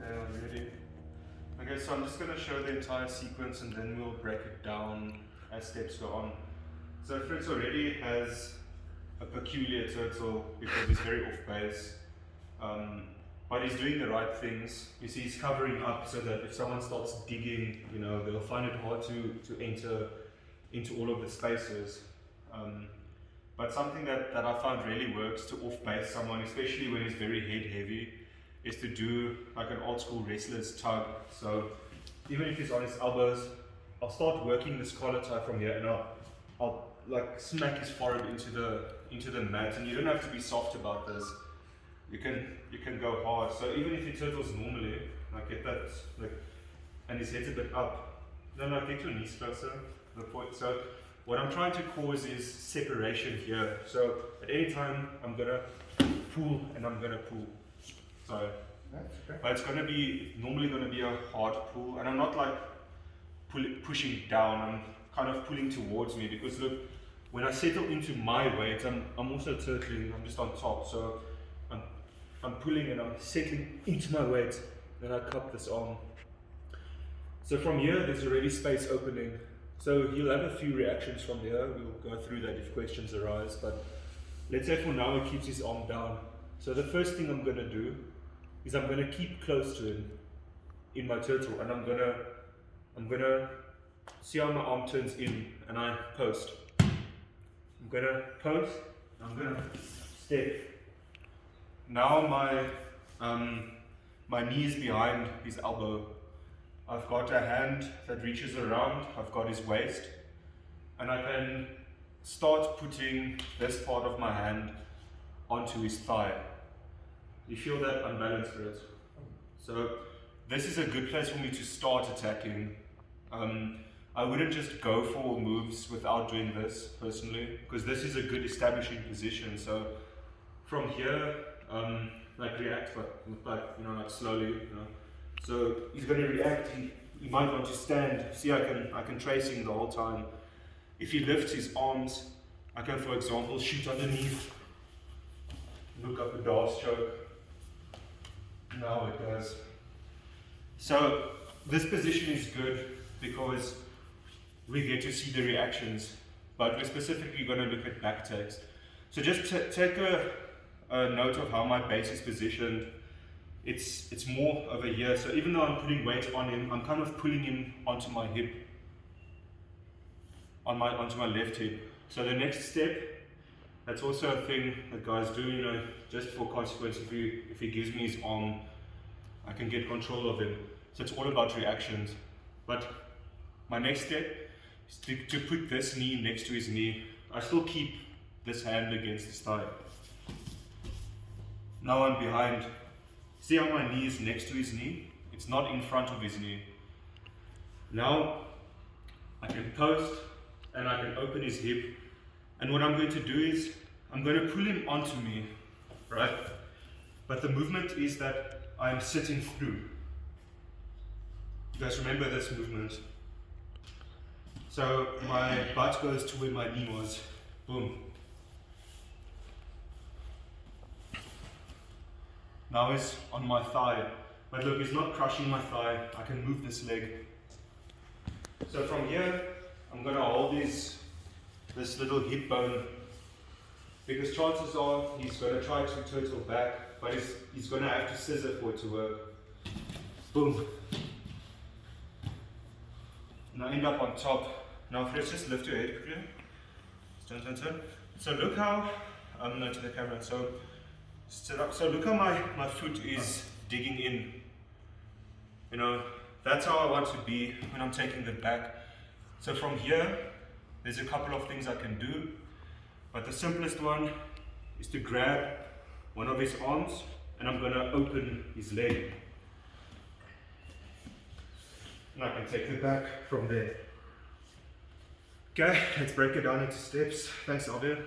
Okay, I'm ready. Okay, so I'm just going to show the entire sequence and then we'll break it down as steps go on. So Fritz already has a peculiar turtle because he's very off base. But he's doing the right things. You see, he's covering up so that if someone starts digging, you know, they'll find it hard to enter into all of the spaces. But something that I found really works to off-base someone, especially when he's very head heavy, is to do like an old school wrestler's tug. So even if he's on his elbows, I'll start working this collar tie from here and I'll like smack his forehead into the mat, and you don't have to be soft about this. You can go hard. So even if he turtles normally, like get that, like, and his head's a bit up. No, get your knees closer. The point. So what I'm trying to cause is separation here. So at any time I'm gonna pull and I'm gonna pull. So, but it's normally gonna be a hard pull, and I'm not like pushing down. I'm kind of pulling towards me because look, when I settle into my weight, I'm also turtling. I'm just on top. So I'm pulling and I'm settling into my weight, then I cup this arm. So from here, there's already space opening. So you'll have a few reactions from there. We'll go through that if questions arise, but let's say for now he keeps his arm down. So the first thing I'm gonna do is I'm gonna keep close to him in my turtle, and I'm gonna see how my arm turns in, and I post. I'm gonna post, I'm gonna step. Now my knee is behind his elbow. I've got a hand that reaches around, I've got his waist, and I can start putting this part of my hand onto his thigh. You feel that unbalance for it. So this is a good place for me to start attacking. I wouldn't just go for moves without doing this personally, because this is a good establishing position. So from here, like react, but like, you know, like slowly, you know. So he's going to react. He might want to stand. See, I can trace him the whole time. If he lifts his arms, I can, for example, shoot underneath, look up a dance choke. Now it goes. So this position is good because we get to see the reactions, but we're specifically going to look at back takes. So just take a note of how my base is positioned. It's more over here. So even though I'm putting weight on him, I'm kind of pulling him onto my hip, onto my left hip. So the next step, that's also a thing that guys do, you know, just for consequence. If he gives me his arm, I can get control of him. So it's all about reactions. But my next step is to put this knee next to his knee. I still keep this hand against his thigh. Now I'm behind. See how my knee is next to his knee? It's not in front of his knee. Now I can post and I can open his hip. And what I'm going to do is I'm going to pull him onto me, right? But the movement is that I'm sitting through. You guys remember this movement? So my butt goes to where my knee was. Boom. Now he's on my thigh. But look, he's not crushing my thigh. I can move this leg. So from here, I'm going to hold this little hip bone, because chances are he's going to try to turtle back, but he's going to have to scissor for it to work. Boom. Now end up on top. Now let's just lift your head quickly. Turn. So look how, no, to the camera. So sit up. So look how my foot is digging in. You know, that's how I want to be when I'm taking the back. So from here, there's a couple of things I can do, but the simplest one is to grab one of his arms and I'm going to open his leg. And I can take the back from there. Okay, let's break it down into steps. Thanks, Javier.